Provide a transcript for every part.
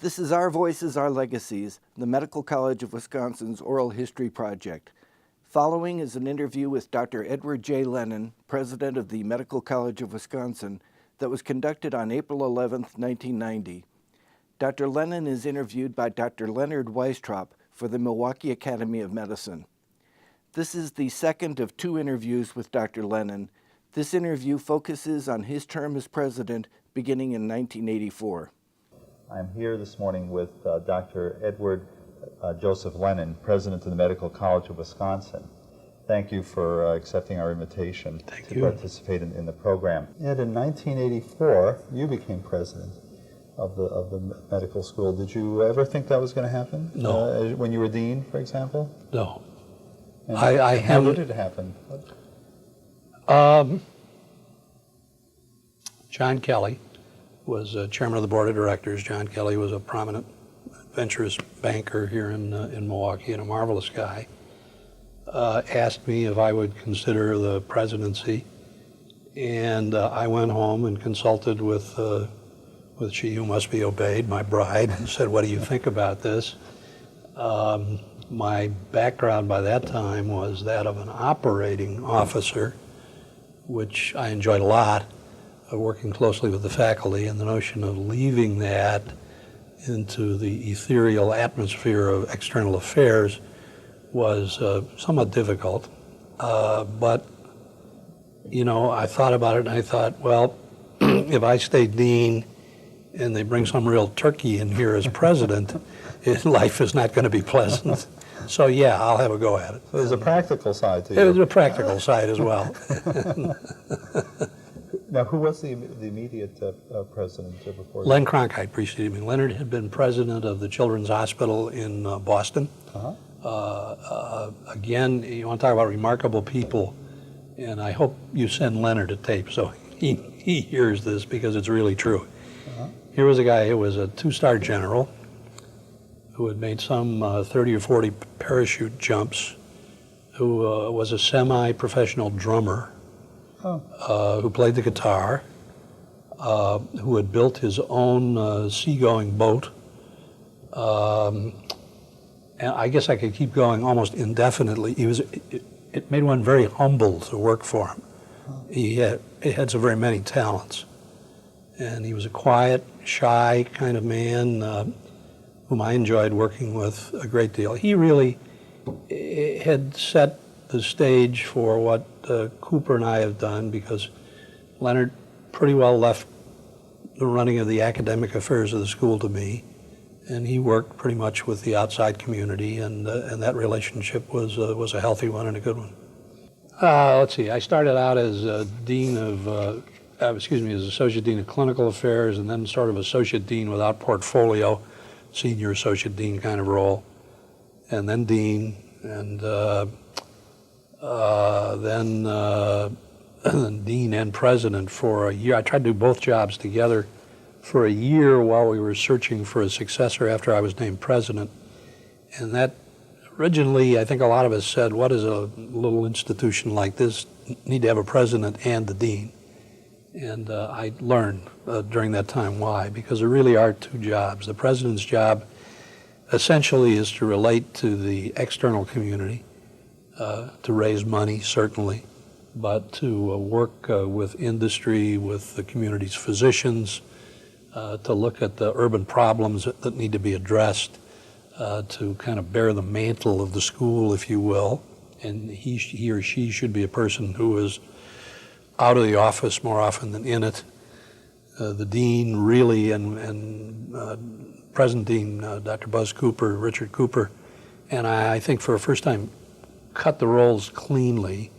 This is Our Voices, Our Legacies, the Medical College of Wisconsin's Oral History Project. Following is an interview with Dr. Edward J Lennon, president of the Medical College of Wisconsin, that was conducted on April 11, 1990. Dr. Lennon is interviewed by Dr. Leonard Weistrop for the Milwaukee Academy of Medicine. This is the second of two interviews with Dr. Lennon. This interview focuses on his term as president beginning in 1984. I'm here this morning with Dr. Edward Joseph Lennon, president of the Medical College of Wisconsin. Thank you for accepting our invitation to participate in the program. And in 1984, you became president of the medical school. Did you ever think that was going to happen? No. When you were dean, for example? No. And I how haven't. did it happen? John Kelly was chairman of the board of directors. John Kelly was a prominent, adventurous banker here in Milwaukee and a marvelous guy. Asked me if I would consider the presidency, and I went home and consulted with she who must be obeyed, my bride, and said, "What do you think about this?" My background by that time was that of an operating officer, which I enjoyed a lot, working closely with the faculty, and the notion of leaving that into the ethereal atmosphere of external affairs was somewhat difficult. But, you know, I thought about it and I thought, well, if I stay dean and they bring some real turkey in here as president, life is not going to be pleasant. So yeah, I'll have a go at it. So there's a practical side to you. There's a practical side as well. Now, who was the immediate president before? Len Cronkite preceded me. Leonard had been president of the Children's Hospital in Boston. Again, you want to talk about remarkable people, and I hope you send Leonard a tape so he hears this because it's really true. Here was a guy who was a two-star general who had made some 30 or 40 parachute jumps, who was a semi-professional drummer, who played the guitar, who had built his own seagoing boat. And I guess I could keep going almost indefinitely. It made one very humble to work for him. He had so very many talents. And he was a quiet, shy kind of man whom I enjoyed working with a great deal. He really had set the stage for what Cooper and I have done, because Leonard pretty well left the running of the academic affairs of the school to me, and he worked pretty much with the outside community, and that relationship was a healthy one and a good one. Let's see, I started out as dean of, as associate dean of clinical affairs, and then sort of associate dean without portfolio, senior associate dean kind of role, and then dean, and then dean and president for a year. I tried to do both jobs together for a year while we were searching for a successor after I was named president. And that originally, I think a lot of us said, what does a little institution like this need to have a president and the dean? And I learned during that time why, because there really are two jobs. The president's job essentially is to relate to the external community, to raise money, certainly, but to work with industry, with the community's physicians, to look at the urban problems that need to be addressed, to kind of bear the mantle of the school, if you will. And he or she should be a person who is out of the office more often than in it. The dean really, and present dean, Dr. Buzz Cooper, Richard Cooper, and I think for the first time cut the roles cleanly,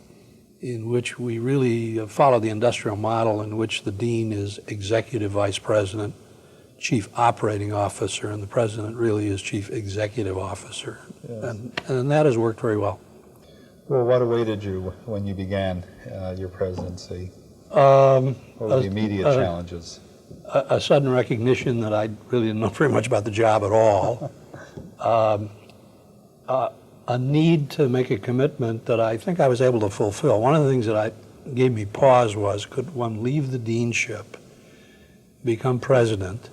in which we really follow the industrial model in which the dean is executive vice president, chief operating officer, and the president really is chief executive officer. Yes. And that has worked very well. Well, what awaited you when you began your presidency? What were the immediate challenges? A sudden recognition that I really didn't know very much about the job at all. A need to make a commitment that I think I was able to fulfill. One of the things that gave me pause was, could one leave the deanship, become president,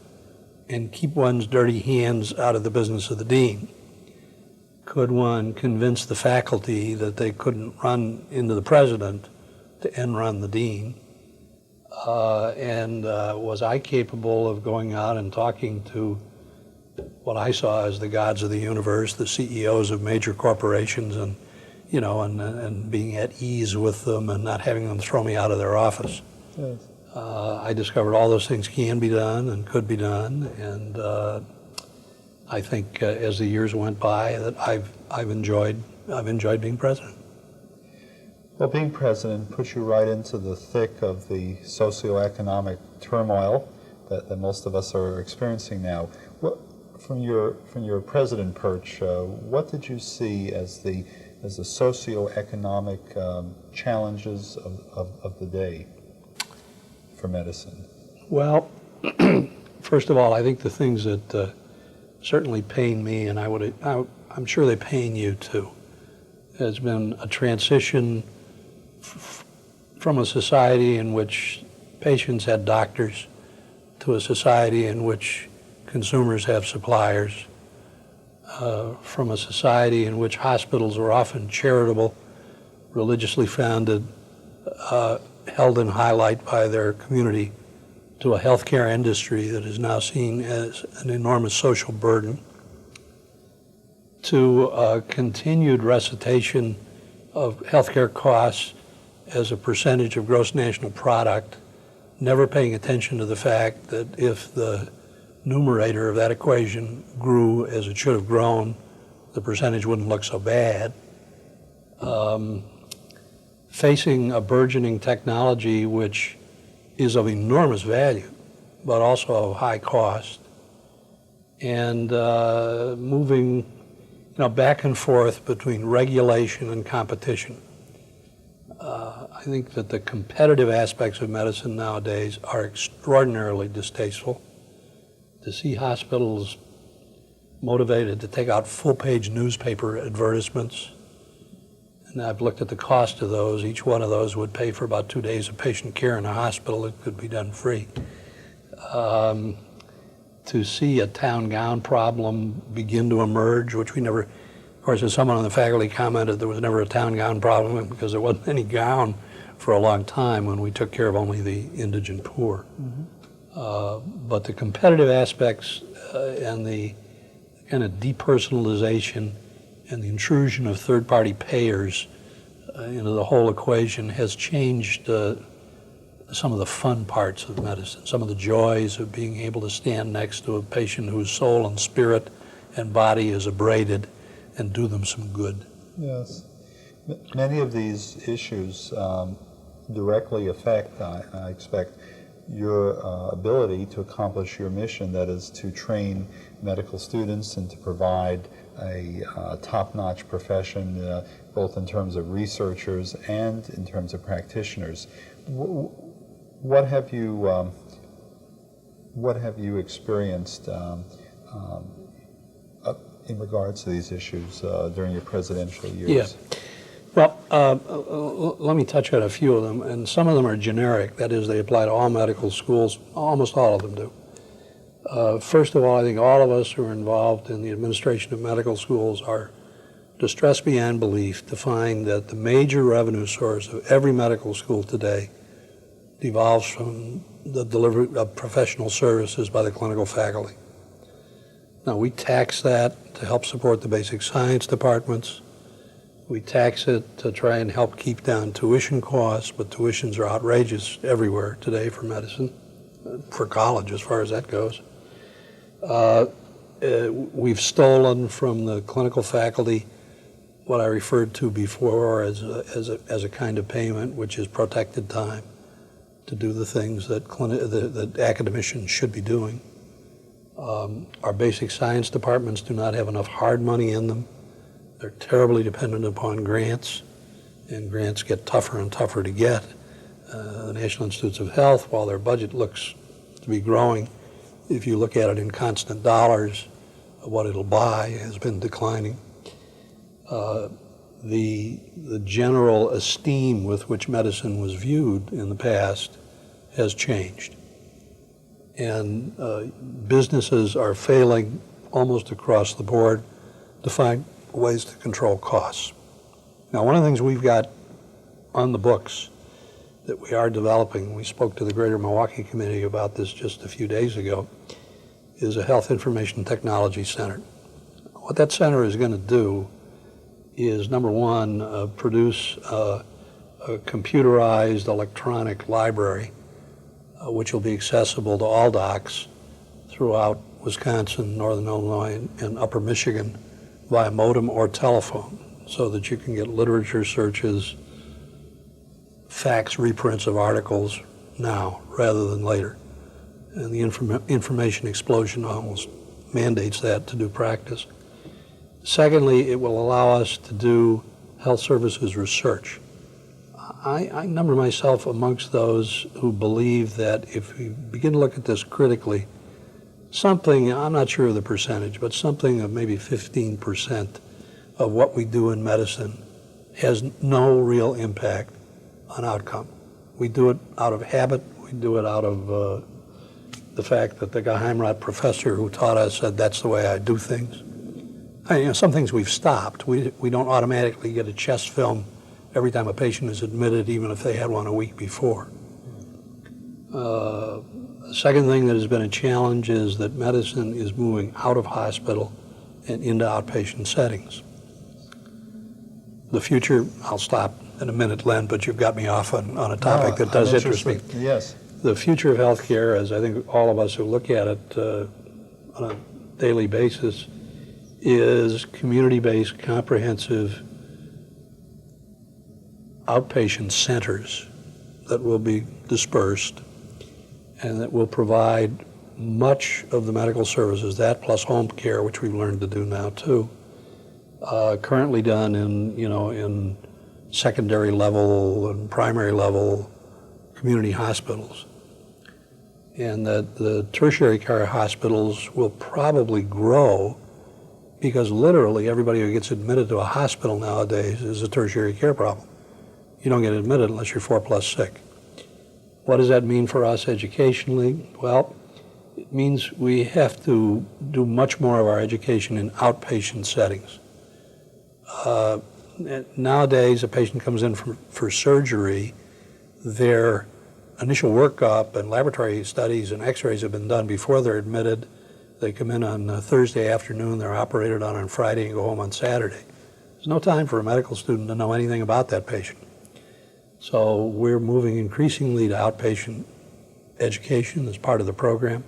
and keep one's dirty hands out of the business of the dean? Could one convince the faculty that they couldn't run into the president to end run the dean? Was I capable of going out and talking to what I saw as the gods of the universe, the CEOs of major corporations, and and being at ease with them and not having them throw me out of their office? Yes. I discovered all those things can be done and could be done, and I think as the years went by that I've enjoyed being president. Well, being president puts you right into the thick of the socioeconomic turmoil that most of us are experiencing now. From your president perch, what did you see as the socioeconomic challenges of the day for medicine? Well, first of all, I think the things that certainly pain me, and I'm sure they pain you too, has been a transition from a society in which patients had doctors to a society in which consumers have suppliers, from a society in which hospitals are often charitable, religiously founded, held in highlight by their community, to a healthcare industry that is now seen as an enormous social burden, to a continued recitation of healthcare costs as a percentage of gross national product, never paying attention to the fact that if the numerator of that equation grew as it should have grown, the percentage wouldn't look so bad. Facing a burgeoning technology which is of enormous value, but also of high cost, and moving back and forth between regulation and competition. I think that the competitive aspects of medicine nowadays are extraordinarily distasteful. To see hospitals motivated to take out full-page newspaper advertisements, and I've looked at the cost of those. Each one of those would pay for about 2 days of patient care in a hospital. It could be done free. To see a town gown problem begin to emerge, which we never, of course, as someone on the faculty commented, there was never a town gown problem because there wasn't any gown for a long time when we took care of only the indigent poor. Mm-hmm. But the competitive aspects and the kind of depersonalization and the intrusion of third-party payers into the whole equation has changed some of the fun parts of medicine, some of the joys of being able to stand next to a patient whose soul and spirit and body is abraded and do them some good. Yes. Many of these issues directly affect, I expect, your ability to accomplish your mission, that is to train medical students and to provide a top-notch profession, both in terms of researchers and in terms of practitioners. What have you experienced in regards to these issues during your presidential years? Yeah. Well, let me touch on a few of them, and some of them are generic. That is, they apply to all medical schools. Almost all of them do. First of all, I think all of us who are involved in the administration of medical schools are distressed beyond belief to find that the major revenue source of every medical school today devolves from the delivery of professional services by the clinical faculty. Now, we tax that to help support the basic science departments. We tax it to try and help keep down tuition costs, but tuitions are outrageous everywhere today for medicine, for college as far as that goes. We've stolen from the clinical faculty what I referred to before as a kind of payment, which is protected time to do the things that academicians should be doing. Our basic science departments do not have enough hard money in them. They're terribly dependent upon grants, and grants get tougher and tougher to get. The National Institutes of Health, while their budget looks to be growing, if you look at it in constant dollars, what it'll buy has been declining. The general esteem with which medicine was viewed in the past has changed. And businesses are failing almost across the board to find ways to control costs. Now, one of the things we've got on the books that we are developing, we spoke to the Greater Milwaukee Committee about this just a few days ago, is a Health Information Technology Center. What that center is going to do is, number one, produce a computerized electronic library, which will be accessible to all docs throughout Wisconsin, Northern Illinois, and Upper Michigan via modem or telephone, so that you can get literature searches, fax reprints of articles now rather than later. And the information explosion almost mandates that to do practice. Secondly, it will allow us to do health services research. I number myself amongst those who believe that if we begin to look at this critically, something, I'm not sure of the percentage, but something of maybe 15% of what we do in medicine has no real impact on outcome. We do it out of habit. We do it out of the fact that the Geheimrat professor who taught us said that's the way I do things. Some things we've stopped. We don't automatically get a chest film every time a patient is admitted, even if they had one a week before. The second thing that has been a challenge is that medicine is moving out of hospital and into outpatient settings. The future, I'll stop in a minute, Len, but you've got me off on a topic that does interest me. Yes. The future of healthcare, as I think all of us who look at it on a daily basis, is community-based, comprehensive outpatient centers that will be dispersed and that will provide much of the medical services, that plus home care, which we've learned to do now too, currently done in secondary level and primary level community hospitals. And that the tertiary care hospitals will probably grow because literally everybody who gets admitted to a hospital nowadays is a tertiary care problem. You don't get admitted unless you're 4+ sick. What does that mean for us educationally? Well, it means we have to do much more of our education in outpatient settings. Nowadays, a patient comes in for surgery, their initial workup and laboratory studies and x-rays have been done before they're admitted. They come in on Thursday afternoon, they're operated on Friday and go home on Saturday. There's no time for a medical student to know anything about that patient. So we're moving increasingly to outpatient education as part of the program.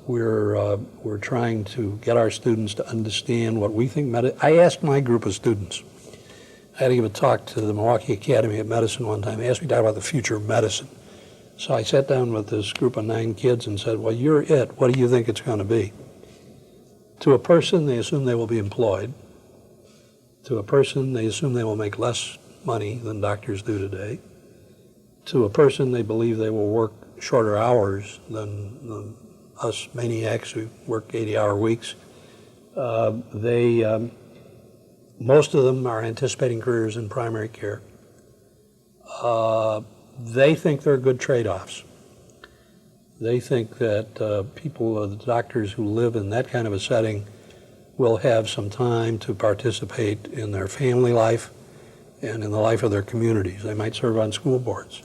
We're trying to get our students to understand what we think I asked my group of students, I had to give a talk to the Milwaukee Academy of Medicine one time. They asked me to talk about the future of medicine. So I sat down with this group of 9 kids and said, well, you're it. What do you think it's going to be? To a person, they assume they will be employed. To a person, they assume they will make less money than doctors do today. To a person, they believe they will work shorter hours than us maniacs who work 80-hour weeks. Most of them are anticipating careers in primary care. They think they're good trade-offs. They think that the doctors who live in that kind of a setting will have some time to participate in their family life and in the life of their communities. They might serve on school boards.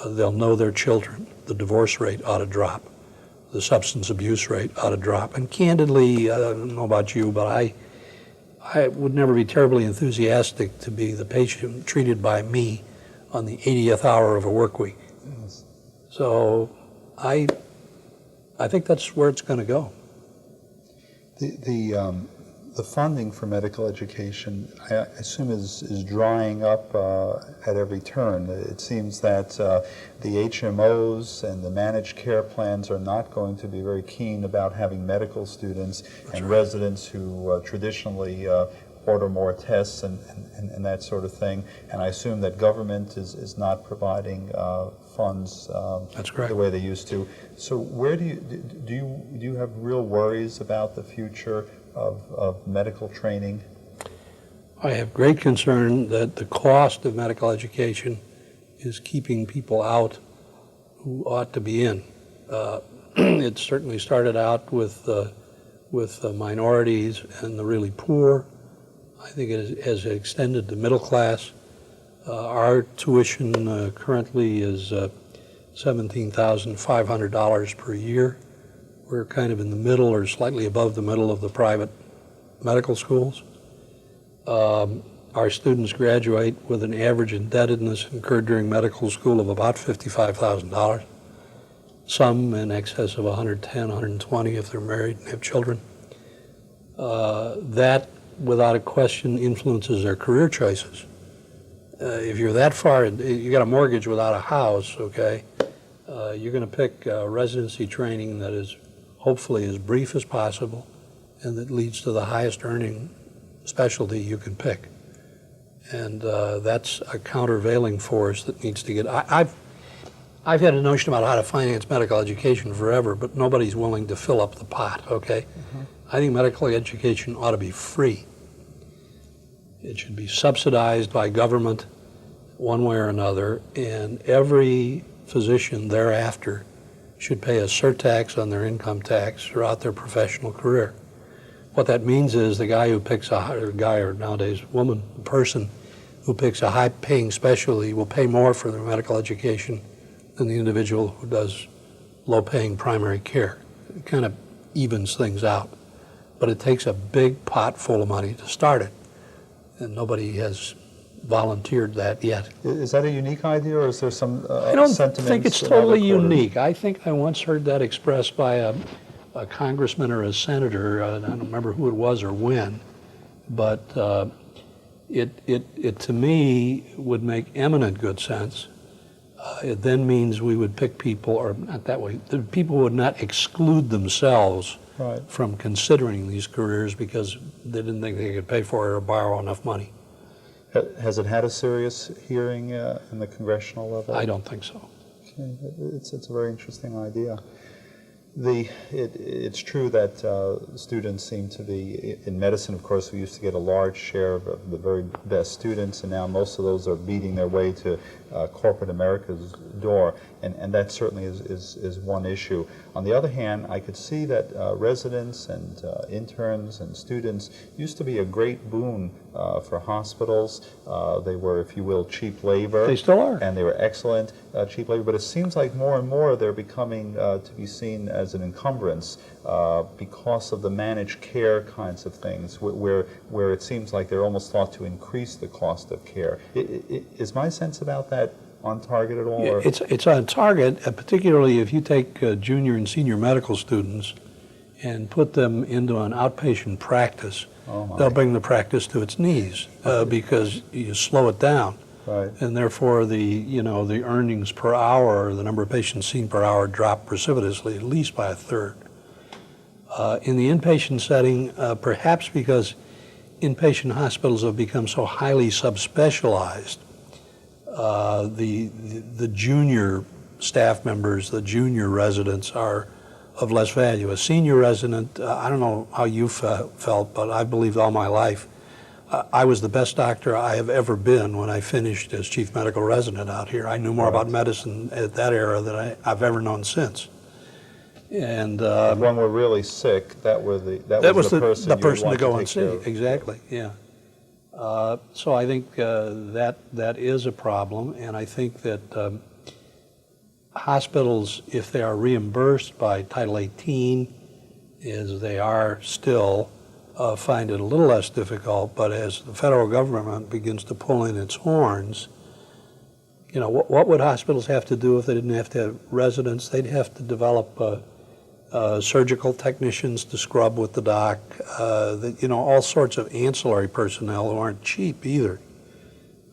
They'll know their children. The divorce rate ought to drop. The substance abuse rate ought to drop. And candidly, I don't know about you, but I would never be terribly enthusiastic to be the patient treated by me on the 80th hour of a work week. Yes. So I think that's where it's going to go. The funding for medical education, I assume, is drying up at every turn. It seems that the HMOs and the managed care plans are not going to be very keen about having medical students and residents who traditionally order more tests and that sort of thing. And I assume that government is not providing funds That's correct. the way they used to. So where do you have real worries about the future of medical training? I have great concern that the cost of medical education is keeping people out who ought to be in. It certainly started out with minorities and the really poor. I think it has extended to middle class. Our tuition currently is $17,500 per year. We're kind of in the middle or slightly above the middle of the private medical schools. Our students graduate with an average indebtedness incurred during medical school of about $55,000. Some in excess of 110, 120 if they're married and have children. That, without a question, influences their career choices. If you're that far, you got a mortgage without a house, okay, you're going to pick residency training that is hopefully as brief as possible and that leads to the highest earning specialty you can pick. And that's a countervailing force that needs to get, I've had a notion about how to finance medical education forever, but nobody's willing to fill up the pot, okay? Mm-hmm. I think medical education ought to be free. It should be subsidized by government one way or another, and every physician thereafter should pay a surtax on their income tax throughout their professional career. What that means is the guy who picks or nowadays woman, person who picks a high-paying specialty will pay more for their medical education than the individual who does low-paying primary care. It kind of evens things out. But it takes a big pot full of money to start it, and nobody has volunteered that yet. Is that a unique idea, or is there some I don't think it's totally unique. I think I once heard that expressed by a congressman or a senator. I don't remember who it was or when, but it to me would make eminent good sense. It then means we would pick people, or not that way, the people would not exclude themselves right. from considering these careers because they didn't think they could pay for it or borrow enough money. Has it had a serious hearing in the congressional level? I don't think so. Okay. It's a very interesting idea. It's true that students seem to be, in medicine, of course, we used to get a large share of the very best students, and now most of those are beating their way to corporate America's door, and that certainly is one issue. On the other hand, I could see that residents and interns and students used to be a great boon for hospitals. They were, if you will, cheap labor. They still are. And they were excellent cheap labor, but it seems like more and more they're becoming to be seen as an encumbrance because of the managed care kinds of things, where it seems like they're almost thought to increase the cost of care. Is my sense about that on target at all? Yeah, it's on target, particularly if you take junior and senior medical students and put them into an outpatient practice. They'll bring the practice to its knees because you slow it down. Right. And therefore the earnings per hour, the number of patients seen per hour drop precipitously, at least by a third. In the inpatient setting, perhaps because inpatient hospitals have become so highly subspecialized, the junior staff members, the junior residents are of less value. A senior resident, I don't know how you felt, but I believed all my life I was the best doctor I have ever been when I finished as chief medical resident out here. I knew more about medicine at that era than I've ever known since. And if one were really sick, that was the person to go and see. Exactly. Yeah. So I think that is a problem, and I think that hospitals, if they are reimbursed by Title 18, as they are still, find it a little less difficult. But as the federal government begins to pull in its horns, you know, what would hospitals have to do if they didn't have to have residents? They'd have to develop surgical technicians to scrub with the doc, all sorts of ancillary personnel who aren't cheap either.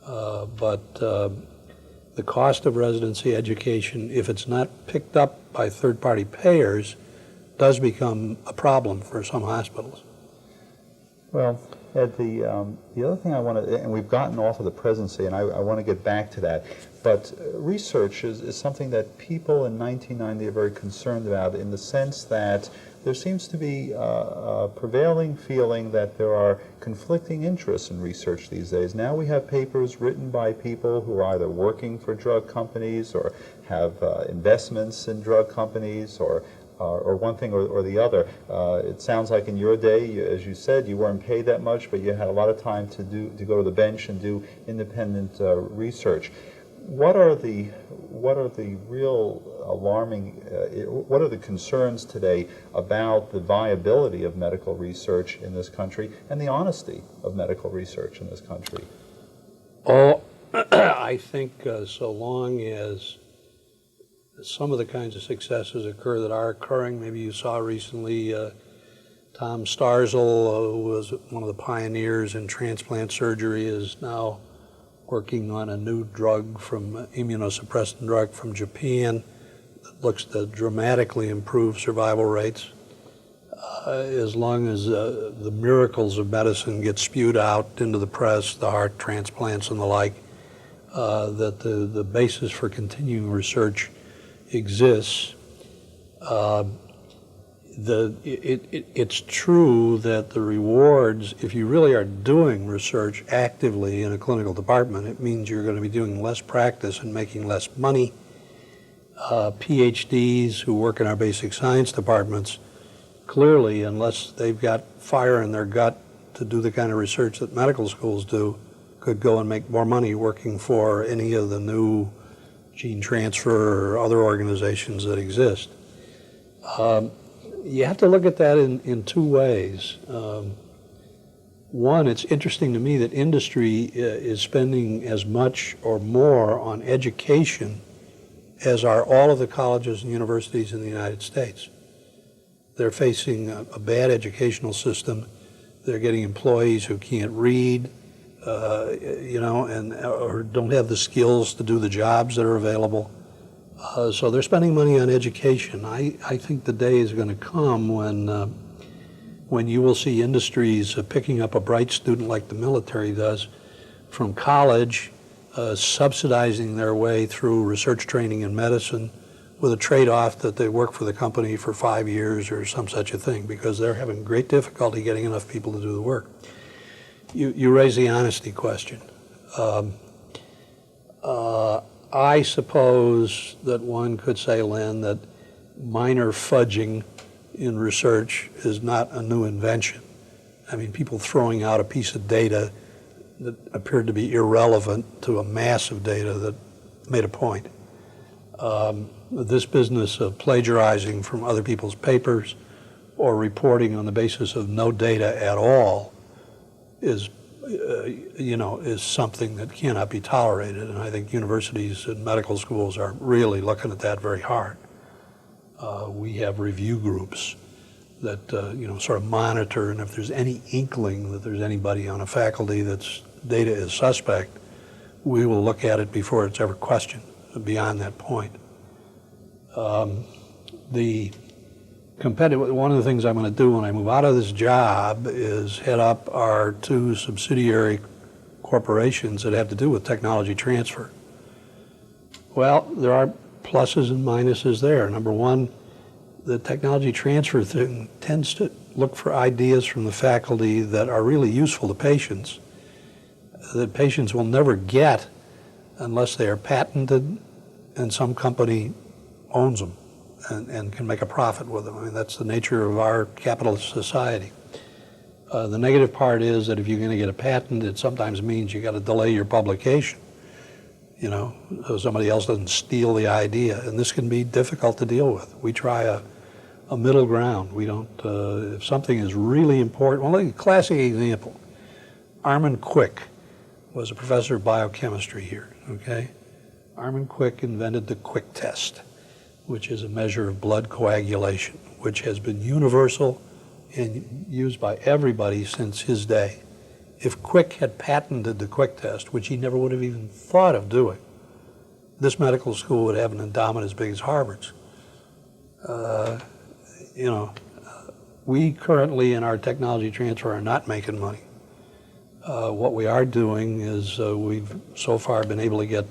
But the cost of residency education, if it's not picked up by third-party payers, does become a problem for some hospitals. Well, Ed, the other thing I want to, and we've gotten off of the presidency, and I want to get back to that, but research is something that people in 1990 are very concerned about, in the sense that there seems to be a prevailing feeling that there are conflicting interests in research these days. Now we have papers written by people who are either working for drug companies or have investments in drug companies or one thing or the other. It sounds like in your day, as you said, you weren't paid that much, but you had a lot of time to go to the bench and do independent research. What are the real alarming, what are the concerns today about the viability of medical research in this country and the honesty of medical research in this country? Oh, I think so long as some of the kinds of successes occur that are occurring, maybe you saw recently Tom Starzl, who was one of the pioneers in transplant surgery, is now working on a new drug immunosuppressant drug from Japan that looks to dramatically improve survival rates. As long as the miracles of medicine get spewed out into the press, the heart transplants and the like, that the basis for continuing research exists. It's true that the rewards, if you really are doing research actively in a clinical department, it means you're going to be doing less practice and making less money. PhDs who work in our basic science departments, clearly, unless they've got fire in their gut to do the kind of research that medical schools do, could go and make more money working for any of the new gene transfer or other organizations that exist. You have to look at that in two ways. One, it's interesting to me that industry is spending as much or more on education as are all of the colleges and universities in the United States. They're facing a bad educational system. They're getting employees who can't read, or don't have the skills to do the jobs that are available. So they're spending money on education. I think the day is going to come when you will see industries picking up a bright student like the military does from college, subsidizing their way through research training in medicine with a trade-off that they work for the company for 5 years or some such a thing, because they're having great difficulty getting enough people to do the work. You raise the honesty question. I suppose that one could say, Len, that minor fudging in research is not a new invention. I mean, people throwing out a piece of data that appeared to be irrelevant to a mass of data that made a point. This business of plagiarizing from other people's papers or reporting on the basis of no data at all is something that cannot be tolerated, and I think universities and medical schools are really looking at that very hard. We have review groups that sort of monitor, and if there's any inkling that there's anybody on a faculty that's data is suspect, we will look at it before it's ever questioned beyond that point. One of the things I'm going to do when I move out of this job is head up our 2 subsidiary corporations that have to do with technology transfer. Well, there are pluses and minuses there. Number one, the technology transfer thing tends to look for ideas from the faculty that are really useful to patients, that patients will never get unless they are patented and some company owns them and can make a profit with them. I mean, that's the nature of our capitalist society. The negative part is that if you're going to get a patent, it sometimes means you got to delay your publication, so somebody else doesn't steal the idea, and this can be difficult to deal with. We try a middle ground. We don't, if something is really important, well, a classic example, Armin Quick was a professor of biochemistry here, okay? Armin Quick invented the Quick test, which is a measure of blood coagulation, which has been universal and used by everybody since his day. If Quick had patented the Quick test, which he never would have even thought of doing, this medical school would have an endowment as big as Harvard's. We currently in our technology transfer are not making money. What we are doing is we've so far been able to get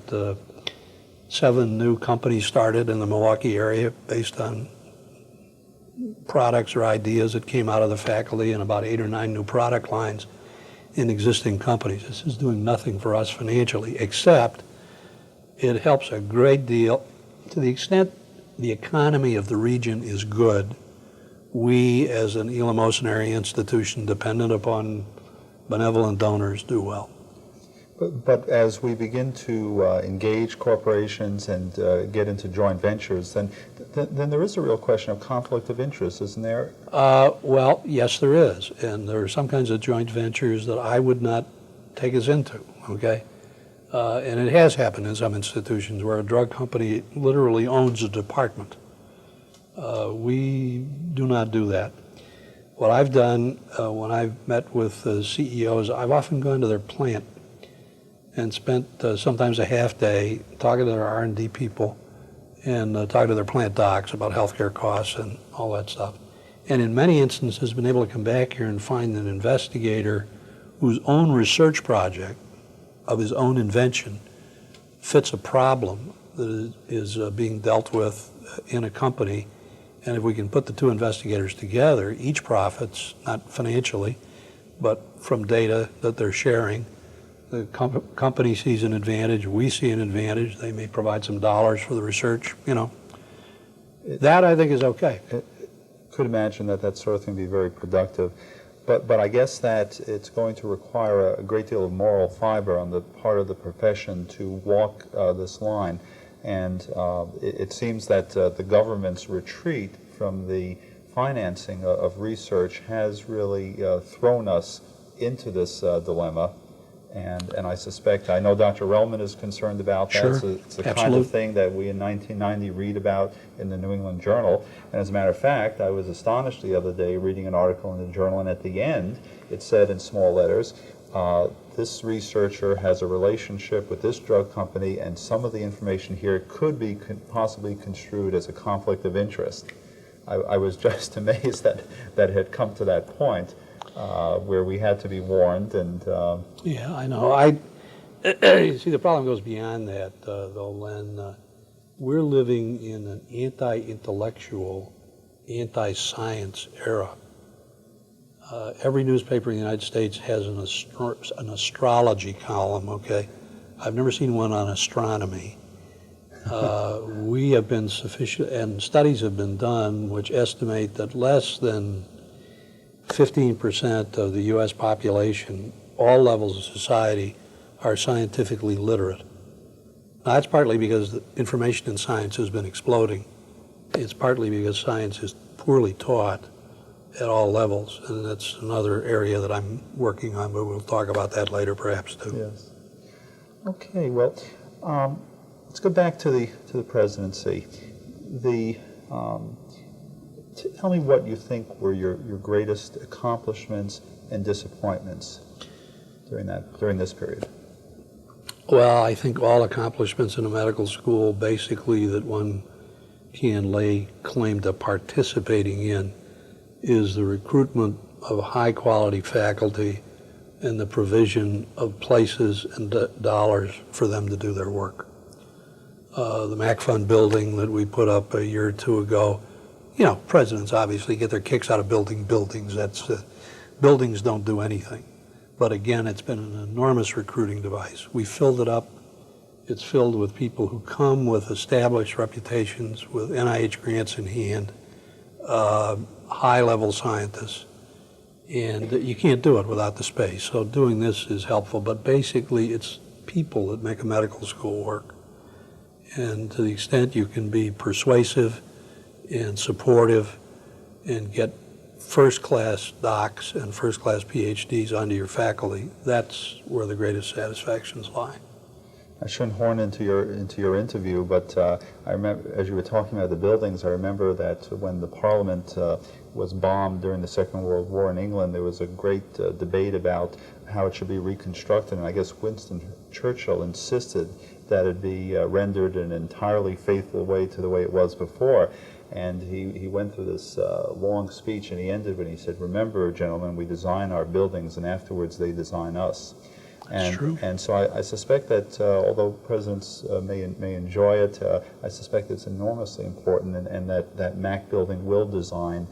7 new companies started in the Milwaukee area based on products or ideas that came out of the faculty and about 8 or 9 new product lines in existing companies. This is doing nothing for us financially, except it helps a great deal to the extent the economy of the region is good. We, as an eleemosynary institution dependent upon benevolent donors, do well. But as we begin to engage corporations and get into joint ventures, then there is a real question of conflict of interest, isn't there? Well, yes, there is. And there are some kinds of joint ventures that I would not take us into, okay? And it has happened in some institutions where a drug company literally owns a department. We do not do that. What I've done when I've met with CEOs, I've often gone to their plant and spent sometimes a half day talking to their R&D people and talking to their plant docs about healthcare costs and all that stuff. And in many instances, been able to come back here and find an investigator whose own research project of his own invention fits a problem that is being dealt with in a company. And if we can put the two investigators together, each profits, not financially, but from data that they're sharing. The company sees an advantage, we see an advantage, they may provide some dollars for the research, you know. That I think is okay. Could imagine that sort of thing would be very productive. But I guess that it's going to require a great deal of moral fiber on the part of the profession to walk this line. And it seems that the government's retreat from the financing of research has really thrown us into this dilemma. And I suspect, I know Dr. Relman is concerned about that. Sure. It's the kind of thing that we in 1990 read about in the New England Journal. And as a matter of fact, I was astonished the other day reading an article in the journal, and at the end it said in small letters, this researcher has a relationship with this drug company, and some of the information here could be possibly construed as a conflict of interest. I was just amazed that it had come to that point. Where we had to be warned, and yeah, I know. You see, the problem goes beyond that, though, Len. We're living in an anti-intellectual, anti-science era. Every newspaper in the United States has an astrology column. Okay, I've never seen one on astronomy. We have been sufficient, and studies have been done which estimate that less than 15% of the U.S. population, all levels of society, are scientifically literate. Now, that's partly because the information in science has been exploding. It's partly because science is poorly taught at all levels, and that's another area that I'm working on, but we'll talk about that later perhaps too. Yes. Okay, well, let's go back to the presidency. Tell me what you think were your greatest accomplishments and disappointments during this period. Well, I think all accomplishments in a medical school, basically, that one can lay claim to participating in, is the recruitment of high-quality faculty and the provision of places and dollars for them to do their work. The Mac Fund building that we put up a year or two ago, you know, presidents obviously get their kicks out of building buildings. Buildings don't do anything. But again, it's been an enormous recruiting device. We filled it up. It's filled with people who come with established reputations, with NIH grants in hand, high-level scientists. And you can't do it without the space. So doing this is helpful. But basically, it's people that make a medical school work. And to the extent you can be persuasive and supportive and get first-class docs and first-class PhDs onto your faculty, that's where the greatest satisfactions lie. I shouldn't horn into your interview, but I remember, as you were talking about the buildings, I remember that when the Parliament was bombed during the Second World War in England, there was a great debate about how it should be reconstructed, and I guess Winston Churchill insisted that it be rendered in an entirely faithful way to the way it was before. And he went through this long speech, and he ended when he said, "Remember, gentlemen, we design our buildings, and afterwards they design us." And, true. and so I suspect that although presidents may enjoy it, I suspect it's enormously important, and that MAC building will design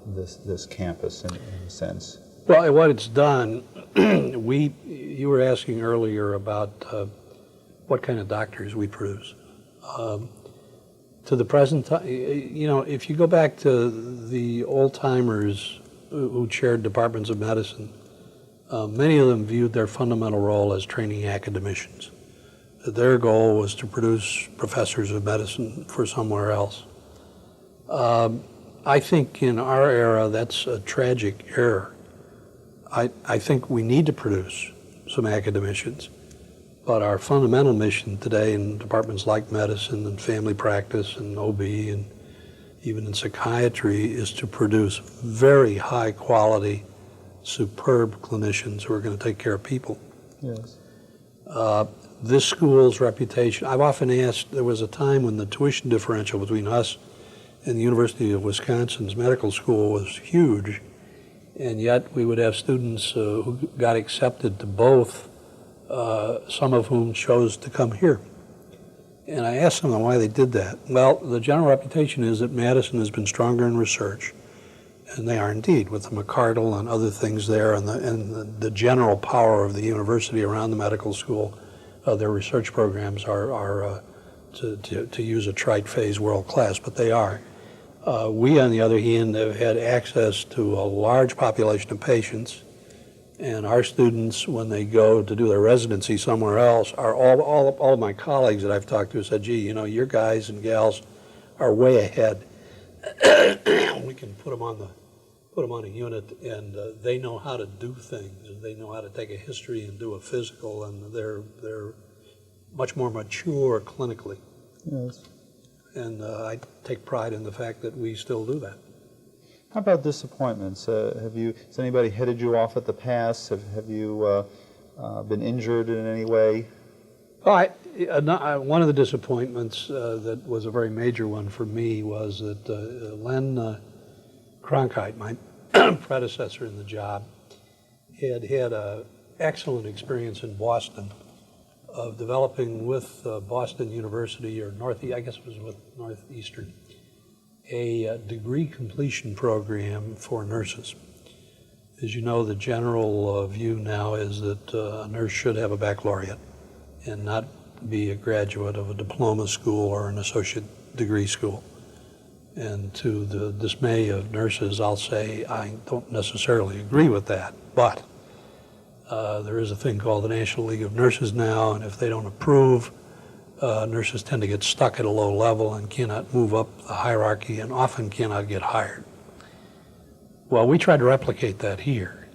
this campus in a sense. Well, what it's done, you were asking earlier about what kind of doctors we produce. To the present time, if you go back to the old timers who chaired departments of medicine, many of them viewed their fundamental role as training academicians. Their goal was to produce professors of medicine for somewhere else. I think in our era, that's a tragic error. I think we need to produce some academicians, but our fundamental mission today in departments like medicine and family practice and OB and even in psychiatry is to produce very high quality, superb clinicians who are going to take care of people. Yes. This school's reputation, I've often asked, there was a time when the tuition differential between us and the University of Wisconsin's medical school was huge, and yet we would have students who got accepted to both, some of whom chose to come here. And I asked them why they did that. Well, the general reputation is that Madison has been stronger in research, and they are indeed, with the McCardle and other things there, and the general power of the university around the medical school. Their research programs are to use a trite phrase, world class, but they are. We, on the other hand, have had access to a large population of patients, and our students, when they go to do their residency somewhere else, are all of my colleagues that I've talked to said, gee, your guys and gals are way ahead. We can put them on a unit, and they know how to do things, and they know how to take a history and do a physical, and they're much more mature clinically. Yes. And I take pride in the fact that we still do that. How about disappointments? Has anybody headed you off at the pass? Have you been injured in any way? Well, one of the disappointments that was a very major one for me was that Len Cronkite, my predecessor in the job, had an excellent experience in Boston of developing with Boston University, or I guess it was with Northeastern, a degree completion program for nurses. As you know, the general view now is that a nurse should have a baccalaureate and not be a graduate of a diploma school or an associate degree school. And to the dismay of nurses, I'll say I don't necessarily agree with that, but there is a thing called the National League of Nurses now, and if they don't approve, nurses tend to get stuck at a low level and cannot move up the hierarchy and often cannot get hired. Well, we tried to replicate that here.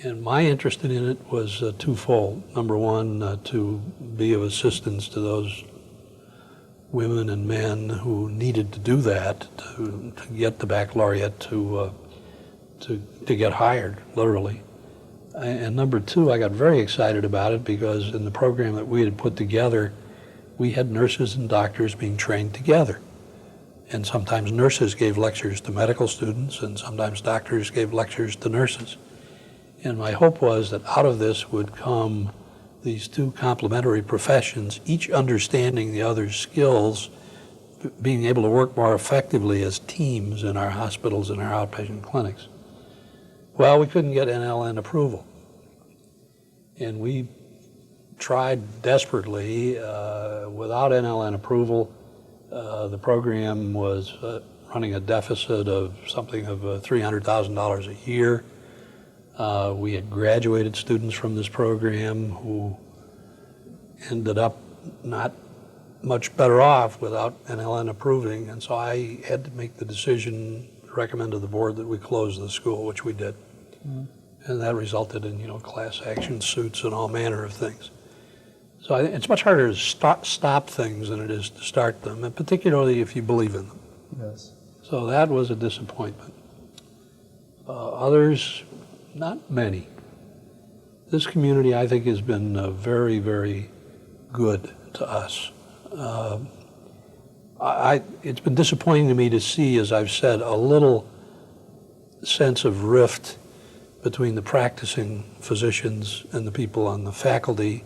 And my interest in it was twofold. Number one, to be of assistance to those women and men who needed to do that, to get the baccalaureate, to get hired, literally. And number two, I got very excited about it because in the program that we had put together, we had nurses and doctors being trained together. And sometimes nurses gave lectures to medical students, and sometimes doctors gave lectures to nurses. And my hope was that out of this would come these two complementary professions, each understanding the other's skills, being able to work more effectively as teams in our hospitals and our outpatient clinics. Well, we couldn't get NLN approval. And we tried desperately. Without NLN approval, the program was running a deficit of something of $300,000 a year. We had graduated students from this program who ended up not much better off without NLN approving, and so I had to make the decision, recommend to the board that we close the school, which we did. Mm-hmm. And that resulted in, class action suits and all manner of things. So I think it's much harder to stop things than it is to start them, and particularly if you believe in them. Yes. So that was a disappointment. Others, not many. This community, I think, has been very, very good to us. It's been disappointing to me to see, as I've said, a little sense of rift between the practicing physicians and the people on the faculty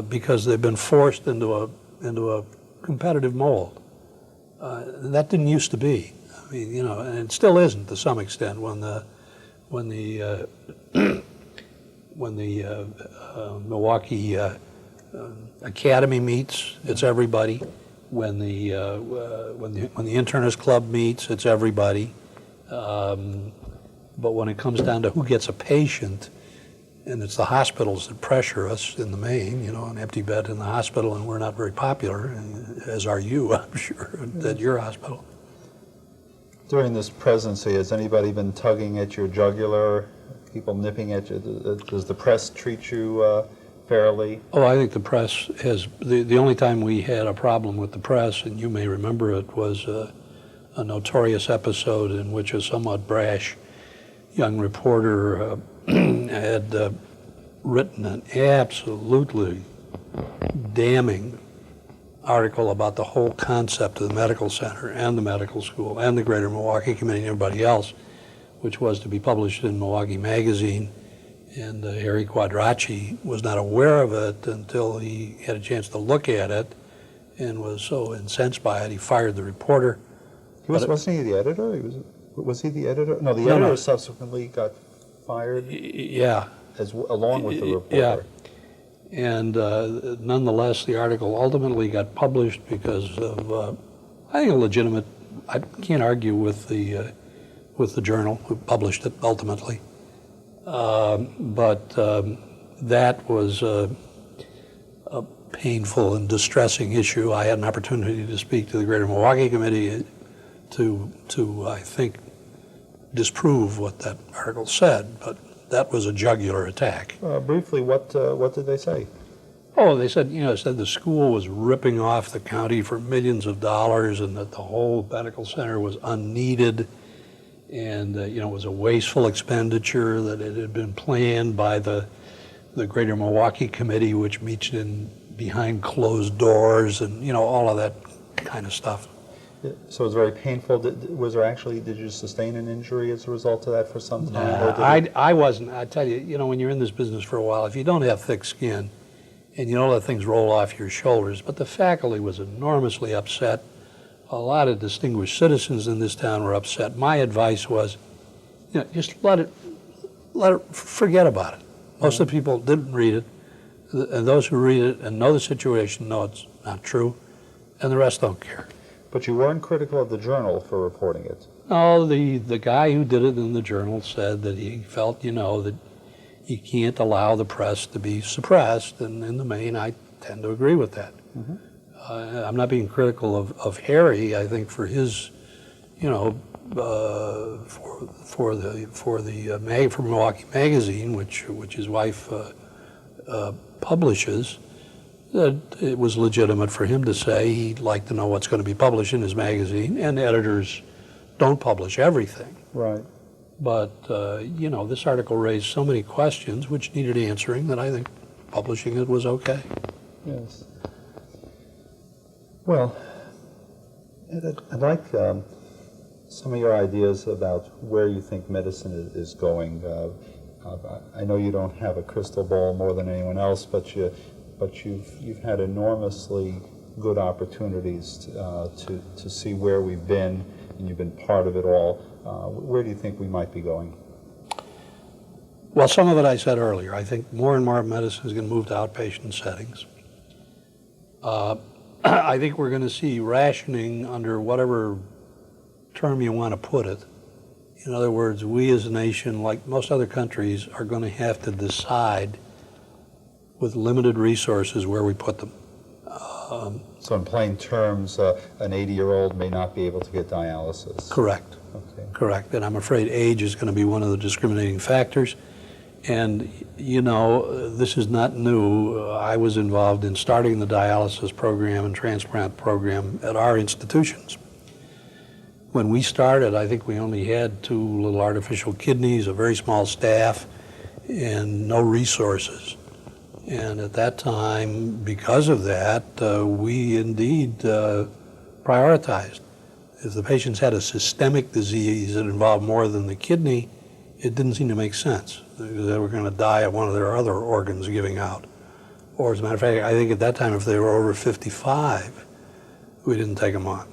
because they've been forced into a competitive mold. That didn't used to be. I mean, you know, and it still isn't to some extent. When the Milwaukee Academy meets, it's everybody. When the internist club meets, it's everybody. But when it comes down to who gets a patient, and it's the hospitals that pressure us in the main, you know, an empty bed in the hospital, and we're not very popular, as are you, I'm sure, at your hospital. During this presidency, has anybody been tugging at your jugular, people nipping at you? Does the press treat you fairly? Oh, I think the press has, the only time we had a problem with the press, and you may remember it, was a notorious episode in which a somewhat brash young reporter had written an absolutely damning article about the whole concept of the medical center and the medical school and the Greater Milwaukee Committee and everybody else, which was to be published in Milwaukee Magazine. And Harry Quadracci was not aware of it until he had a chance to look at it and was so incensed by it, he fired the reporter. Wasn't he the editor? Was he the editor? No, the editor subsequently got fired? Yeah. Along with the reporter? Yeah. And nonetheless, the article ultimately got published because of, I think, a legitimate, I can't argue with the journal who published it ultimately. But that was a painful and distressing issue. I had an opportunity to speak to the Greater Milwaukee Committee to I think, disprove what that article said, but that was a jugular attack. Briefly, what did they say? Oh, they said, the school was ripping off the county for millions of dollars and that the whole medical center was unneeded and, it was a wasteful expenditure, that it had been planned by the Greater Milwaukee Committee, which meets behind closed doors and, all of that kind of stuff. So it was very painful. Did you sustain an injury as a result of that for some time? I wasn't. I tell you, when you're in this business for a while, if you don't have thick skin and you don't let things roll off your shoulders, but the faculty was enormously upset. A lot of distinguished citizens in this town were upset. My advice was, just let it, forget about it. Most of the people didn't read it, and those who read it and know the situation know it's not true, and the rest don't care. But you weren't critical of the journal for reporting it. No, the guy who did it in the journal said that he felt, that you can't allow the press to be suppressed, and in the main, I tend to agree with that. Mm-hmm. I'm not being critical of Harry. I think for his, for Milwaukee Magazine, which his wife publishes, that it was legitimate for him to say he'd like to know what's going to be published in his magazine, and editors don't publish everything. Right. But, this article raised so many questions which needed answering that I think publishing it was okay. Yes. Well, I'd like some of your ideas about where you think medicine is going. I know you don't have a crystal ball more than anyone else, but you've had enormously good opportunities to see where we've been, and you've been part of it all. Where do you think we might be going? Well, some of it I said earlier. I think more and more medicine is going to move to outpatient settings. I think we're going to see rationing under whatever term you want to put it. In other words, we as a nation, like most other countries, are going to have to decide with limited resources where we put them. So in plain terms, an 80-year-old may not be able to get dialysis. Correct. Okay. Correct. And I'm afraid age is going to be one of the discriminating factors. And, this is not new. I was involved in starting the dialysis program and transplant program at our institutions. When we started, I think we only had 2 little artificial kidneys, a very small staff, and no resources. And at that time, because of that, we indeed prioritized. If the patients had a systemic disease that involved more than the kidney, it didn't seem to make sense. They were going to die of one of their other organs giving out. Or as a matter of fact, I think at that time, if they were over 55, we didn't take them on.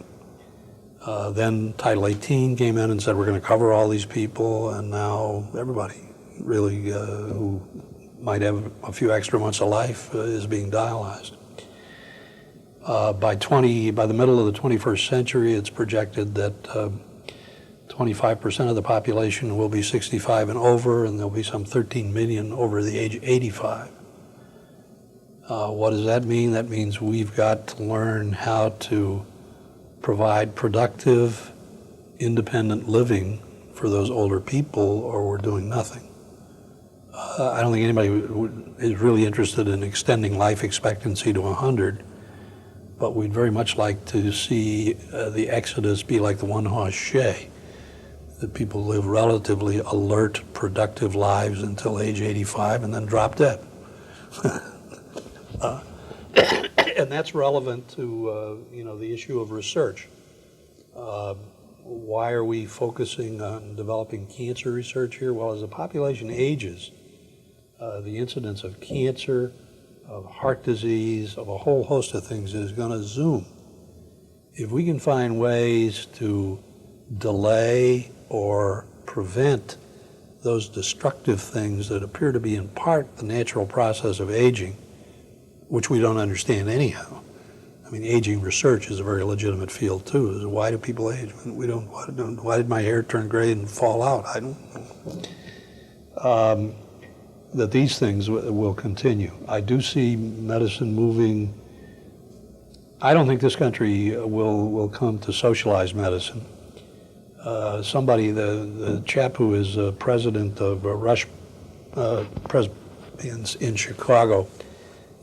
Then Title 18 came in and said, we're going to cover all these people, and now everybody really who might have a few extra months of life is being dialyzed. By the middle of the 21st century, it's projected that 25% of the population will be 65 and over, and there'll be some 13 million over the age of 85. What does that mean? That means we've got to learn how to provide productive, independent living for those older people, or we're doing nothing. I don't think anybody is really interested in extending life expectancy to 100, but we'd very much like to see the exodus be like the one-horse shay, that people live relatively alert, productive lives until age 85 and then drop dead. And that's relevant to the issue of research. Why are we focusing on developing cancer research here? Well, as the population ages, the incidence of cancer, of heart disease, of a whole host of things is going to zoom. If we can find ways to delay or prevent those destructive things that appear to be in part the natural process of aging, which we don't understand anyhow. I mean, aging research is a very legitimate field too. Why do people age? We don't. Why did my hair turn gray and fall out? I don't know. That these things will continue. I do see medicine moving. I don't think this country will come to socialized medicine. The chap who is president of Rush in Chicago,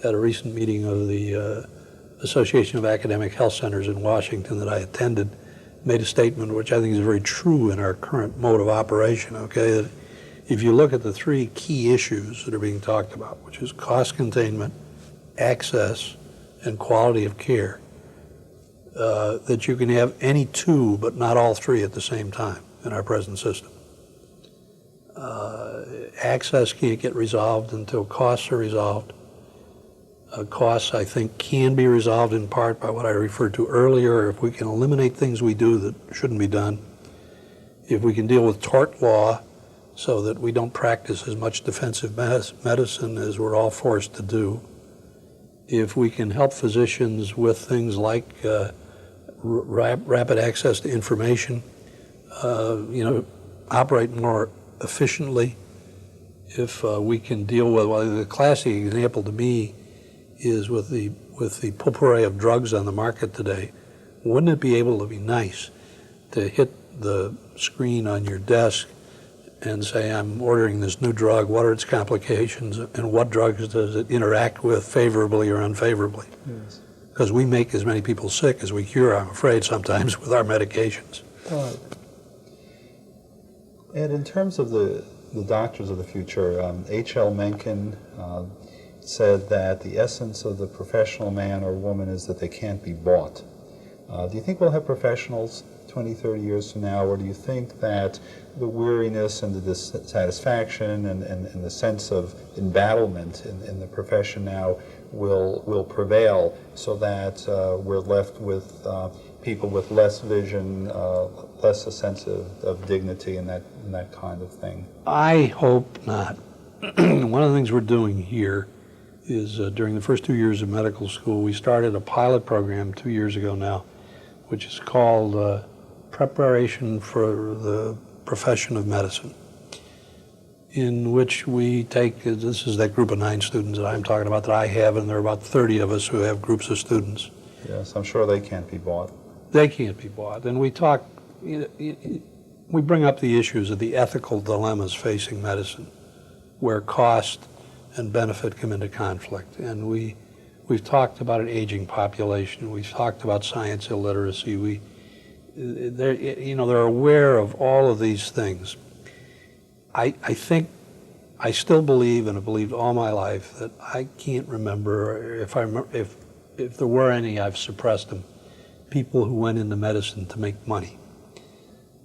at a recent meeting of the Association of Academic Health Centers in Washington that I attended, made a statement which I think is very true in our current mode of operation, okay? That if you look at the three key issues that are being talked about, which is cost containment, access, and quality of care, that you can have any two but not all three at the same time in our present system. Access can't get resolved until costs are resolved. Costs, I think, can be resolved in part by what I referred to earlier. If we can eliminate things we do that shouldn't be done, if we can deal with tort law so that we don't practice as much defensive medicine as we're all forced to do, if we can help physicians with things like rapid access to information, operate more efficiently, if we can deal with, well, the classic example to me is with the potpourri of drugs on the market today. Wouldn't it be able to be nice to hit the screen on your desk and say, I'm ordering this new drug, what are its complications, and what drugs does it interact with favorably or unfavorably? Yes. Because we make as many people sick as we cure, I'm afraid, sometimes with our medications. And in terms of the doctors of the future, H.L. Mencken said that the essence of the professional man or woman is that they can't be bought. Do you think we'll have professionals 20, 30 years from now, or do you think that the weariness and the dissatisfaction and the sense of embattlement in the profession now will prevail, so that we're left with people with less vision, less a sense of dignity and that kind of thing? I hope not. One of the things we're doing here is during the first 2 years of medical school, we started a pilot program 2 years ago now, which is called Preparation for the Profession of Medicine, in which we take, this is that group of 9 students that I'm talking about that I have, and there are about 30 of us who have groups of students. Yes, I'm sure they can't be bought. They can't be bought. And we talk, we bring up the issues of the ethical dilemmas facing medicine, where cost and benefit come into conflict. And we've talked about an aging population. We've talked about science illiteracy. They're aware of all of these things. I think, I still believe, and have believed all my life, that I can't remember, if there were any, I've suppressed them, people who went into medicine to make money.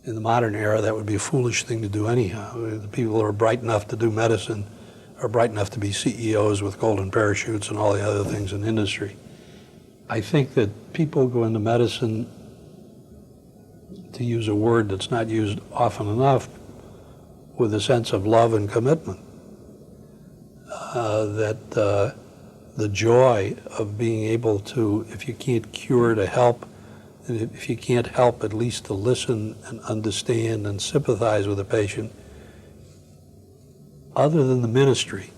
in the modern era, that would be a foolish thing to do anyhow. The people who are bright enough to do medicine are bright enough to be CEOs with golden parachutes and all the other things in industry. I think that people go into medicine, to use a word that's not used often enough, with a sense of love and commitment. The joy of being able to, if you can't cure, to help, and if you can't help, at least to listen and understand and sympathize with the patient. Other than the ministry,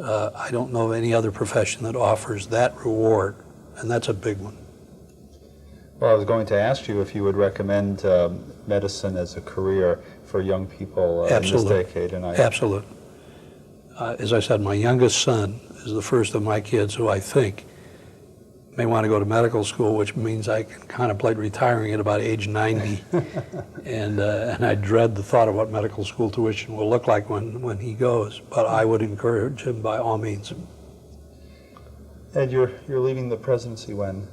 I don't know of any other profession that offers that reward, and that's a big one. Well, I was going to ask you if you would recommend medicine as a career for young people in this decade. And Absolutely. As I said, my youngest son is the first of my kids who I think may want to go to medical school, which means I can contemplate retiring at about age 90. and I dread the thought of what medical school tuition will look like when he goes. But I would encourage him by all means. Ed, you're leaving the presidency when?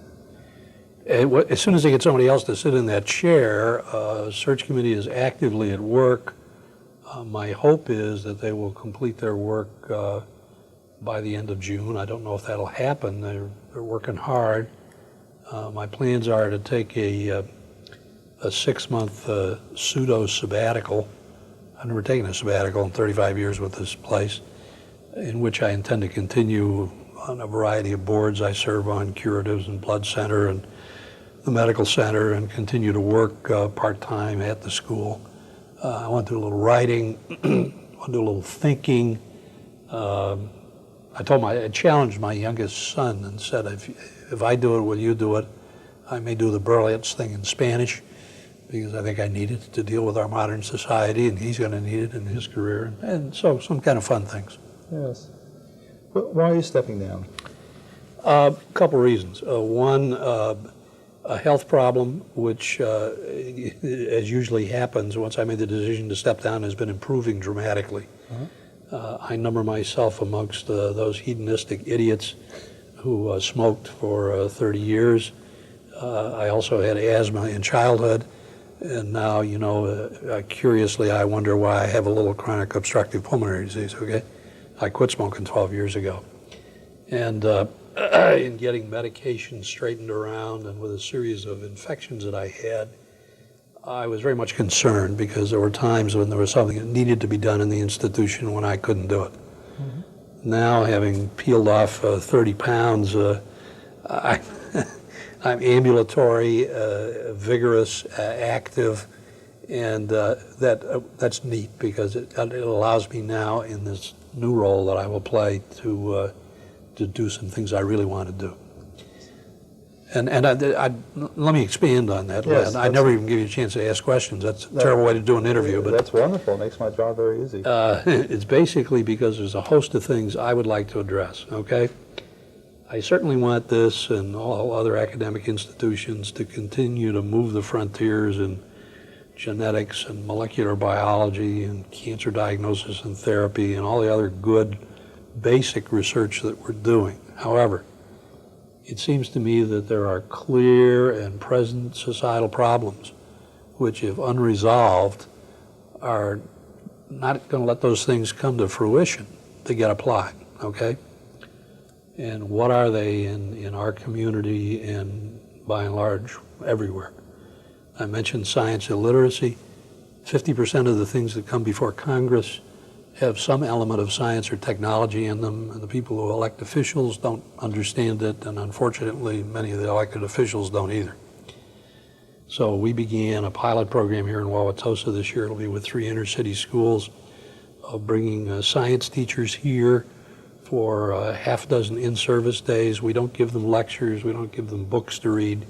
As soon as they get somebody else to sit in that chair, search committee is actively at work. My hope is that they will complete their work by the end of June. I don't know if that'll happen. They're working hard. My plans are to take a 6-month pseudo sabbatical. I've never taken a sabbatical in 35 years with this place, in which I intend to continue on a variety of boards I serve on, curatives and blood center and the medical center, and continue to work part-time at the school. I want to do a little writing, I want to do a little thinking. I challenged my youngest son and said, if I do it, will you do it? I may do the Berlitz thing in Spanish, because I think I need it to deal with our modern society, and he's going to need it in his career. And so some kind of fun things. Yes. Why are you stepping down? A couple reasons. One, a health problem, which, as usually happens once I made the decision to step down, has been improving dramatically. I number myself amongst those hedonistic idiots who smoked for 30 years. I also had asthma in childhood, and now, curiously, I wonder why I have a little chronic obstructive pulmonary disease, okay? I quit smoking 12 years ago. And in getting medication straightened around and with a series of infections that I had, I was very much concerned, because there were times when there was something that needed to be done in the institution when I couldn't do it. Now, having peeled off 30 pounds, I'm ambulatory, vigorous, active, and that's neat, because it allows me now in this new role that I will play to do some things I really want to do. And let me expand on that. Yes, I never even give you a chance to ask questions. That's a terrible way to do an interview. But that's wonderful. It makes my job very easy. It's basically because there's a host of things I would like to address, okay? I certainly want this and all other academic institutions to continue to move the frontiers in genetics and molecular biology and cancer diagnosis and therapy and all the other good basic research that we're doing. However, it seems to me that there are clear and present societal problems which, if unresolved, are not going to let those things come to fruition to get applied, okay? And what are they in our community and, by and large, everywhere? I mentioned science illiteracy. 50% of the things that come before Congress have some element of science or technology in them, and the people who elect officials don't understand it, and unfortunately many of the elected officials don't either. So we began a pilot program here in Wauwatosa this year. It'll be with 3 inner-city schools, of bringing science teachers here for half a dozen in-service days. We don't give them lectures, we don't give them books to read.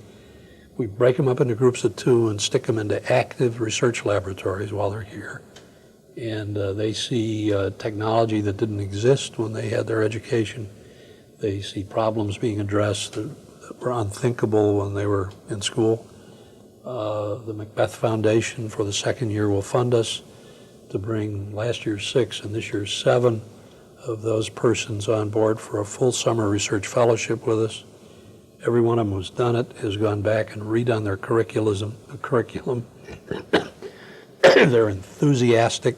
We break them up into groups of 2 and stick them into active research laboratories while they're here. And they see technology that didn't exist when they had their education. They see problems being addressed that were unthinkable when they were in school. The Macbeth Foundation for the 2nd year will fund us to bring last year's 6 and this year's 7 of those persons on board for a full summer research fellowship with us. Every one of them who's done it has gone back and redone their curriculum. They're enthusiastic.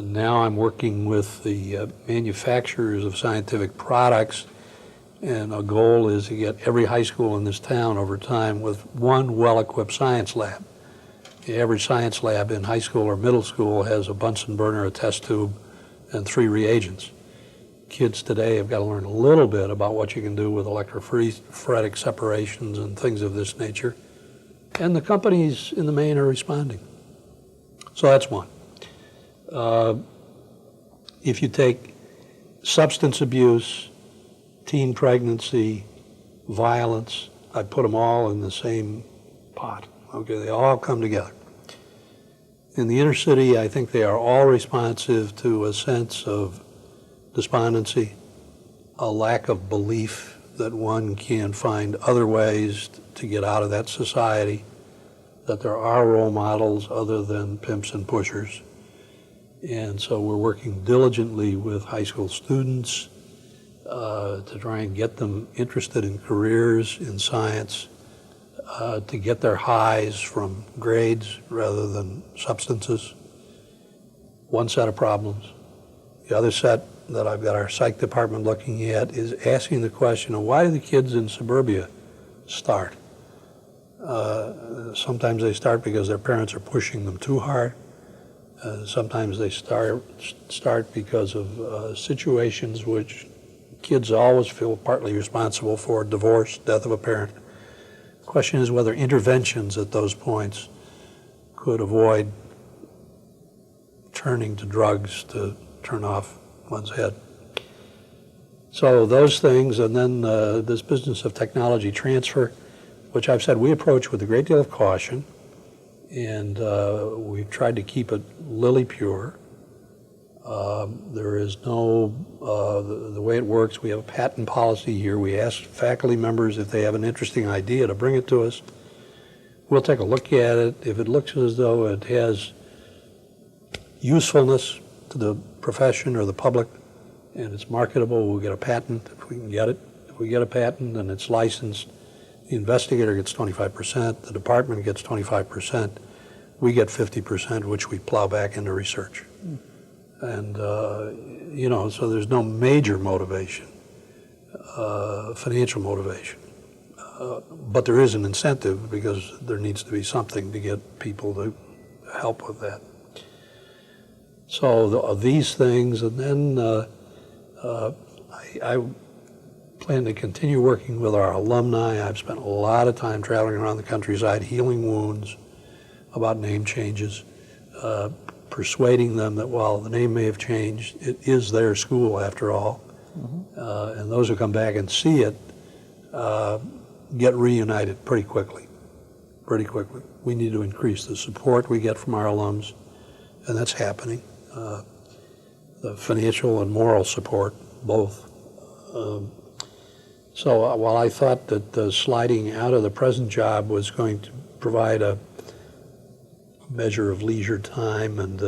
Now I'm working with the manufacturers of scientific products, and a goal is to get every high school in this town over time with one well-equipped science lab. The average science lab in high school or middle school has a Bunsen burner, a test tube, and 3 reagents. Kids today have got to learn a little bit about what you can do with electrophoretic separations and things of this nature. And the companies in the main are responding. So that's one. If you take substance abuse, teen pregnancy, violence, I put them all in the same pot. Okay, they all come together. In the inner city, I think they are all responsive to a sense of despondency, a lack of belief that one can find other ways to get out of that society, that there are role models other than pimps and pushers. And so we're working diligently with high school students to try and get them interested in careers in science, to get their highs from grades rather than substances. One set of problems. The other set that I've got our psych department looking at is asking the question of why do the kids in suburbia start? Sometimes they start because their parents are pushing them too hard. Sometimes they start because of situations which kids always feel partly responsible for: divorce, death of a parent. The question is whether interventions at those points could avoid turning to drugs to turn off one's head. So those things, and then this business of technology transfer, which I've said we approach with a great deal of caution, and we've tried to keep it lily pure. There is no, the way it works, we have a patent policy here. We ask faculty members if they have an interesting idea to bring it to us. We'll take a look at it. If it looks as though it has usefulness to the profession or the public and it's marketable, we'll get a patent if we can get it. If we get a patent and it's licensed, the investigator gets 25%, the department gets 25%, we get 50%, which we plow back into research. And, so there's no major motivation, financial motivation. But there is an incentive because there needs to be something to get people to help with that. So these things, and then I plan to continue working with our alumni. I've spent a lot of time traveling around the countryside, healing wounds about name changes, persuading them that while the name may have changed, it is their school after all. Mm-hmm. And those who come back and see it get reunited pretty quickly. We need to increase the support we get from our alums, and that's happening. The financial and moral support, both. So while I thought that sliding out of the present job was going to provide a measure of leisure time and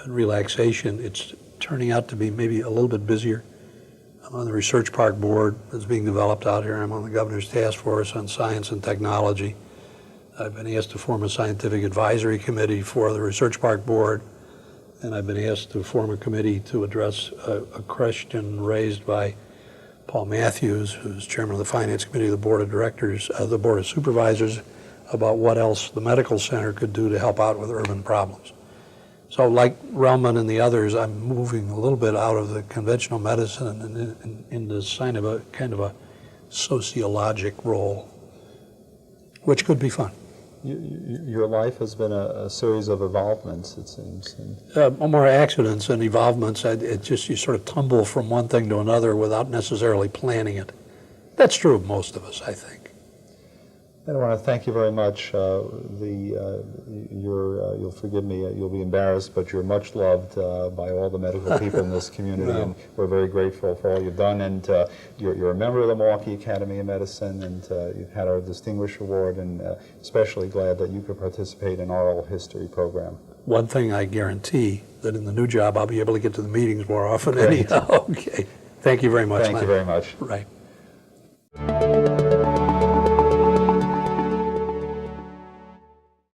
relaxation, it's turning out to be maybe a little bit busier. I'm on the research park board that's being developed out here. I'm on the governor's task force on science and technology. I've been asked to form a scientific advisory committee for the research park board, and I've been asked to form a committee to address a question raised by Paul Matthews, who's chairman of the finance committee of the board of directors, the board of supervisors, about what else the medical center could do to help out with urban problems. So like Relman and the others, I'm moving a little bit out of the conventional medicine and into a kind of a sociologic role, which could be fun. Your life has been a series of evolvements, it seems. More accidents and evolvements. You sort of tumble from one thing to another without necessarily planning it. That's true of most of us, I think. I want to thank you very much. You'll forgive me, you'll be embarrassed, but you're much loved by all the medical people in this community, and we're very grateful for all you've done. And you're a member of the Milwaukee Academy of Medicine, and you've had our Distinguished Award, and especially glad that you could participate in our oral history program. One thing I guarantee, that in the new job I'll be able to get to the meetings more often anyhow. Okay. Thank you very much, Thank you very much. Right.